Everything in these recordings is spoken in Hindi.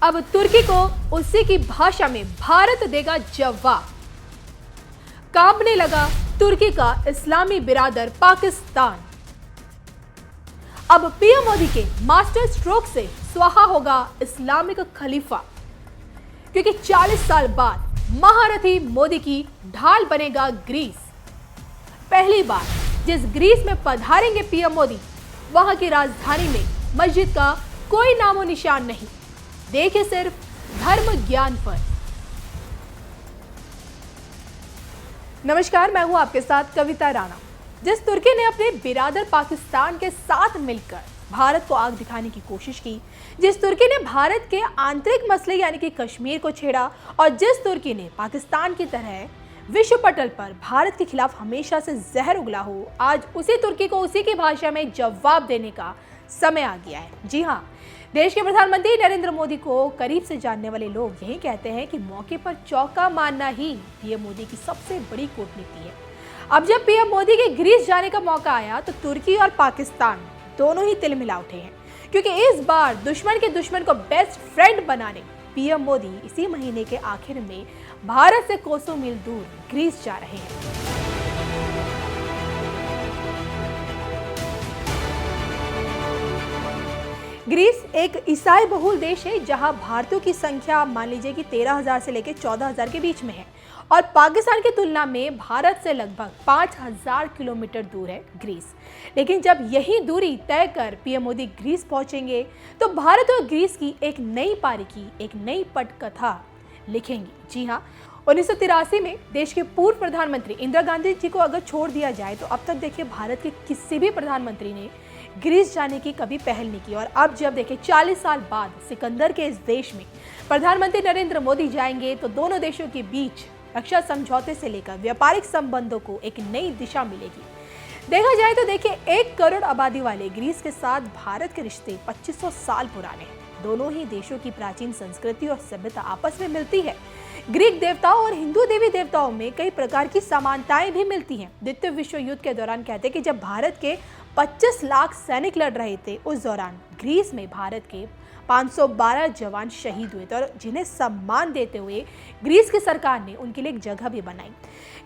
अब तुर्की को उसी की भाषा में भारत देगा जवाब। कांपने लगा तुर्की का इस्लामी बिरादर पाकिस्तान। अब पीएम मोदी के मास्टर स्ट्रोक से स्वाहा होगा इस्लामिक खलीफा, क्योंकि 40 साल बाद महारथी मोदी की ढाल बनेगा ग्रीस। पहली बार जिस ग्रीस में पधारेंगे पीएम मोदी, वहां की राजधानी में मस्जिद का कोई नामो निशान नहीं। देखिए सिर्फ धर्म ज्ञान पर। नमस्कार, मैं हूं आपके साथ कविता राणा। जिस तुर्की ने अपने बिरादर पाकिस्तान के साथ मिलकर भारत को आग दिखाने की कोशिश की, जिस तुर्की ने भारत के आंतरिक मसले यानी कि कश्मीर को छेड़ा, और जिस तुर्की ने पाकिस्तान की तरह विश्व पटल पर भारत के खिलाफ हमेशा से जहर उगला हो, आज उसी तुर्की को उसी की भाषा में जवाब देने का समय आ गया है। जी हाँ, देश के प्रधानमंत्री नरेंद्र मोदी को करीब से जानने वाले लोग यही कहते हैं कि मौके पर चौका मारना ही पीएम मोदी की सबसे बड़ी कूटनीति है। अब जब पीएम मोदी के ग्रीस जाने का मौका आया तो तुर्की और पाकिस्तान दोनों ही तिलमिला उठे हैं, क्योंकि इस बार दुश्मन के दुश्मन को बेस्ट फ्रेंड बनाने पीएम मोदी इसी महीने के आखिर में भारत से कोसों मील दूर ग्रीस जा रहे हैं। ग्रीस एक ईसाई बहुल देश है, जहां भारतीयों की संख्या मान लीजिए कि 13,000 से लेकर 14,000 के बीच में है, और पाकिस्तान की तुलना में भारत से लगभग 5,000 किलोमीटर दूर है ग्रीस। लेकिन जब यही दूरी तय कर पीएम मोदी ग्रीस पहुंचेंगे तो भारत और ग्रीस की एक नई पारी की एक नई पटकथा लिखेंगी। जी हाँ, 1983 में देश के पूर्व प्रधानमंत्री इंदिरा गांधी जी को अगर छोड़ दिया जाए तो अब तक देखिए भारत के किसी भी प्रधानमंत्री ने ग्रीस जाने की कभी पहल नहीं की। और अब जब देखिए 40 साल बाद सिकंदर के इस देश में प्रधानमंत्री नरेंद्र मोदी जाएंगे तो दोनों देशों के बीच रक्षा समझौते से लेकर व्यापारिक संबंधों को एक नई दिशा मिलेगी। देखा जाए तो देखिए 1 करोड़ आबादी वाले ग्रीस के साथ भारत के रिश्ते 2500 साल पुराने हैं। दोनों ही देशों की प्राचीन संस्कृति और सभ्यता आपस में मिलती है। ग्रीक देवताओं और हिंदू देवी देवताओं में कई प्रकार की समानताएं भी मिलती हैं। द्वितीय विश्व युद्ध के दौरान कहते हैं कि जब भारत के 25 लाख सैनिक लड़ रहे थे, उस दौरान ग्रीस में भारत के 512 जवान शहीद हुए थे, और जिन्हें सम्मान देते हुए ग्रीस की सरकार ने उनके लिए एक जगह भी बनाई।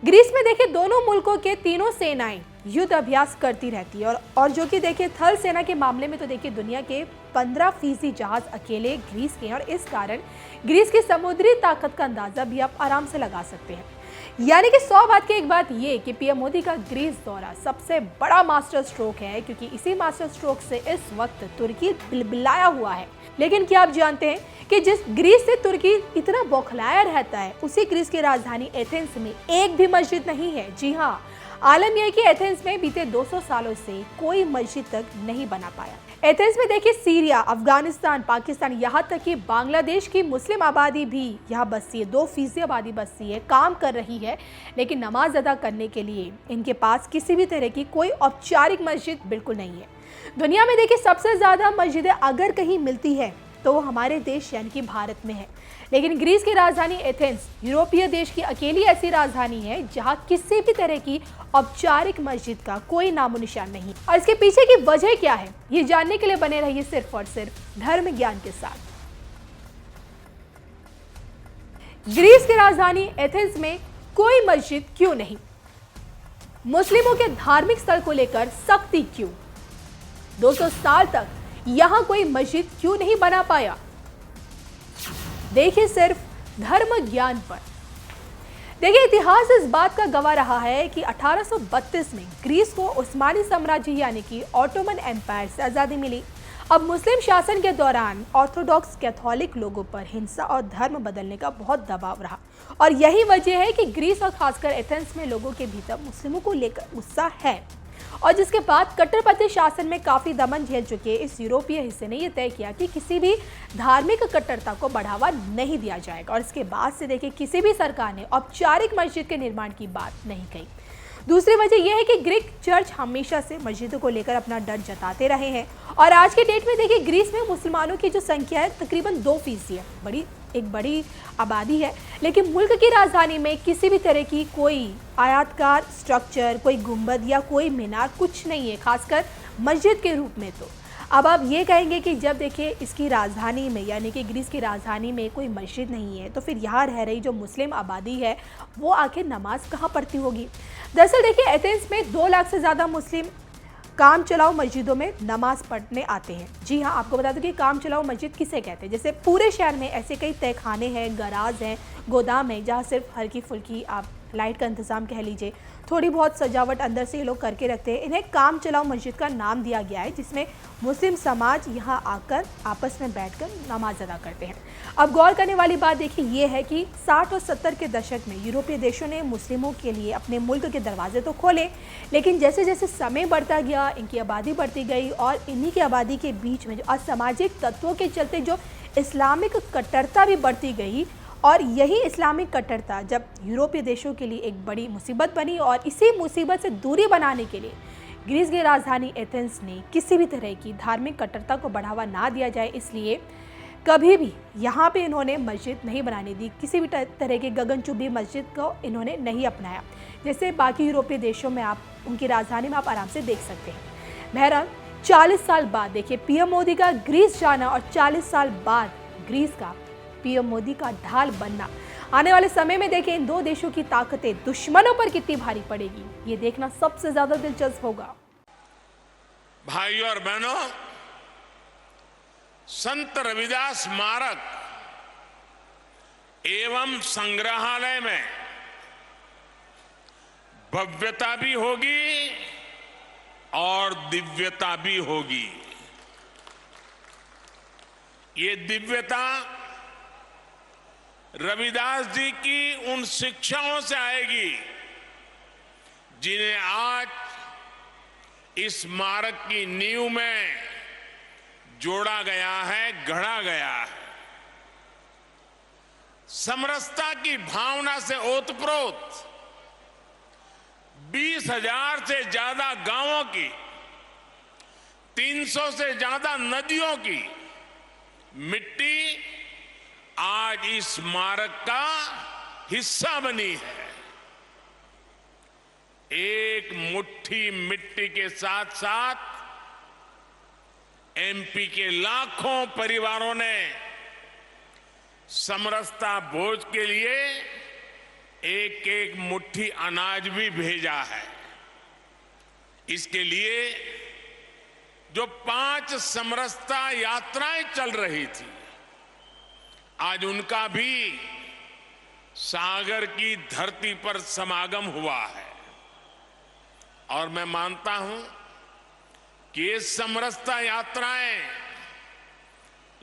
ग्रीस में देखिए दोनों मुल्कों के तीनों सेनाएं युद्ध अभ्यास करती रहती है, और जो कि देखिए थल सेना के मामले में तो देखिए दुनिया के 15% जहाज अकेले ग्रीस के हैं, और इस कारण ग्रीस की समुद्री ताकत का अंदाजा भी आप आराम से लगा सकते हैं। यानी कि 100 बात की एक बात ये कि पीएम मोदी का ग्रीस दौरा सबसे बड़ा मास्टर स्ट्रोक है, क्योंकि इसी मास्टर स्ट्रोक से इस वक्त तुर्की बिलबिलाया हुआ है। लेकिन क्या आप जानते हैं कि जिस ग्रीस से तुर्की इतना बौखलाया रहता है, उसी ग्रीस की राजधानी एथेंस में एक भी मस्जिद नहीं है। जी हाँ, आलम यह है कि एथेंस में बीते 200 सालों से कोई मस्जिद तक नहीं बना पाया। एथेंस में देखिए सीरिया, अफगानिस्तान, पाकिस्तान, यहाँ तक कि बांग्लादेश की मुस्लिम आबादी भी यहाँ बसती है। 2% आबादी बसती है, काम कर रही है, लेकिन नमाज अदा करने के लिए इनके पास किसी भी तरह की कोई औपचारिक मस्जिद बिल्कुल नहीं है। दुनिया में देखिए सबसे ज्यादा मस्जिदें अगर कहीं मिलती है तो वो हमारे देश यानी कि भारत में है। लेकिन ग्रीस की राजधानी एथेंस यूरोपीय देश की अकेली ऐसी राजधानी है जहां किसी भी तरह की औपचारिक मस्जिद का कोई नामो निशान नहीं। और इसके पीछे की वजह क्या है, ये जानने के लिए बने रहिए सिर्फ और सिर्फ धर्म ज्ञान के साथ। ग्रीस की राजधानी एथेंस में कोई मस्जिद क्यों नहीं? मुस्लिमों के धार्मिक स्थल को लेकर सख्ती क्यों? 200 साल तक यहां कोई मस्जिद क्यों नहीं बना पाया? देखिए सिर्फ धर्म ज्ञान पर। देखिए इतिहास इस बात का गवाह रहा है कि 1832 में ग्रीस को उस्मानी साम्राज्य यानी कि ऑटोमन एम्पायर से आजादी मिली। अब मुस्लिम शासन के दौरान ऑर्थोडॉक्स कैथोलिक लोगों पर हिंसा और धर्म बदलने का बहुत दबाव रहा, और यही वजह है कि ग्रीस और खासकर एथेंस में लोगों के भीतर मुस्लिमों को लेकर गुस्सा है, और जिसके बाद कट्टरपंथी शासन में काफी दमन झेल चुके इस यूरोपीय हिस्से ने यह तय किया कि किसी भी धार्मिक कट्टरता को बढ़ावा नहीं दिया जाएगा। और इसके बाद से देखिए किसी भी सरकार ने औपचारिक मस्जिद के निर्माण की बात नहीं कही। दूसरी वजह यह है कि ग्रीक चर्च हमेशा से मस्जिदों को लेकर अपना डर जताते रहे हैं, और आज के डेट में देखिए ग्रीस में मुसलमानों की जो संख्या है तकरीबन 2% है, एक बड़ी आबादी है। लेकिन मुल्क की राजधानी में किसी भी तरह की कोई आयताकार स्ट्रक्चर, कोई गुंबद या कोई मीनार कुछ नहीं है, खासकर मस्जिद के रूप में। तो अब आप ये कहेंगे कि जब देखिए इसकी राजधानी में यानी कि ग्रीस की राजधानी में कोई मस्जिद नहीं है तो फिर यहाँ रह रही जो मुस्लिम आबादी है वो आखिर नमाज कहाँ पढ़ती होगी। दरअसल देखिए एथेंस में 2 लाख से ज़्यादा मुस्लिम काम चलाओ मस्जिदों में नमाज पढ़ने आते हैं। जी हाँ, आपको बता दूं कि काम चलाओ मस्जिद किसे कहते हैं। जैसे पूरे शहर में ऐसे कई तहखाने हैं, गराज हैं, गोदाम है जहाँ सिर्फ हल्की फुल्की आप लाइट का इंतज़ाम कह लीजिए, थोड़ी बहुत सजावट अंदर से ये लोग करके रखते हैं। इन्हें काम चलाओ मस्जिद का नाम दिया गया है, जिसमें मुस्लिम समाज यहाँ आकर आपस में बैठकर नमाज अदा करते हैं। अब गौर करने वाली बात देखिए ये है कि 60 और 70 के दशक में यूरोपीय देशों ने मुस्लिमों के लिए अपने मुल्क के दरवाजे तो खोले, लेकिन जैसे जैसे समय बढ़ता गया, इनकी आबादी बढ़ती गई और इन्हीं की आबादी के बीच में जो असामाजिक तत्वों के चलते जो इस्लामिक कट्टरता भी बढ़ती गई, और यही इस्लामिक कट्टरता जब यूरोपीय देशों के लिए एक बड़ी मुसीबत बनी और इसी मुसीबत से दूरी बनाने के लिए ग्रीस की राजधानी एथेंस ने किसी भी तरह की धार्मिक कट्टरता को बढ़ावा ना दिया जाए, इसलिए कभी भी यहाँ पे इन्होंने मस्जिद नहीं बनाने दी। किसी भी तरह की गगनचुंबी मस्जिद को इन्होंने नहीं अपनाया, जैसे बाकी यूरोपीय देशों में आप उनकी राजधानी में आप आराम से देख सकते हैं। बहरहाल 40 साल बाद देखिए पीएम मोदी का ग्रीस जाना और 40 साल बाद ग्रीस का पीएम मोदी का ढाल बनना, आने वाले समय में देखिए इन 2 देशों की ताकतें दुश्मनों पर कितनी भारी पड़ेगी, ये देखना सबसे ज्यादा दिलचस्प होगा। भाइयों और बहनों, संत रविदास स्मारक एवं संग्रहालय में भव्यता भी होगी और दिव्यता भी होगी। ये दिव्यता रविदास जी की उन शिक्षाओं से आएगी जिन्हें आज इस स्मारक की नींव में जोड़ा गया है, गढ़ा गया है। समरसता की भावना से ओतप्रोत 20,000 से ज्यादा गांवों की, 300 से ज्यादा नदियों की मिट्टी आज इस स्मारक का हिस्सा बनी है। एक मुट्ठी मिट्टी के साथ साथ एमपी के लाखों परिवारों ने समरसता भोज के लिए एक एक मुट्ठी अनाज भी भेजा है। इसके लिए जो 5 समरसता यात्राएं चल रही थी, आज उनका भी सागर की धरती पर समागम हुआ है। और मैं मानता हूं कि ये समरसता यात्राएं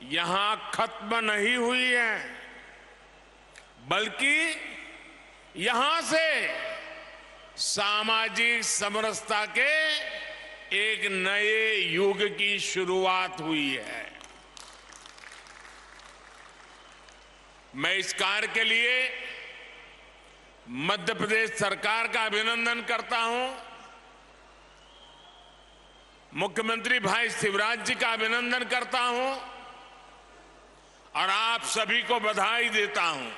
यहां खत्म नहीं हुई हैं, बल्कि यहां से सामाजिक समरसता के एक नए युग की शुरुआत हुई है। मैं इस कार्य के लिए मध्य प्रदेश सरकार का अभिनंदन करता हूं, मुख्यमंत्री भाई शिवराज जी का अभिनंदन करता हूं और आप सभी को बधाई देता हूं।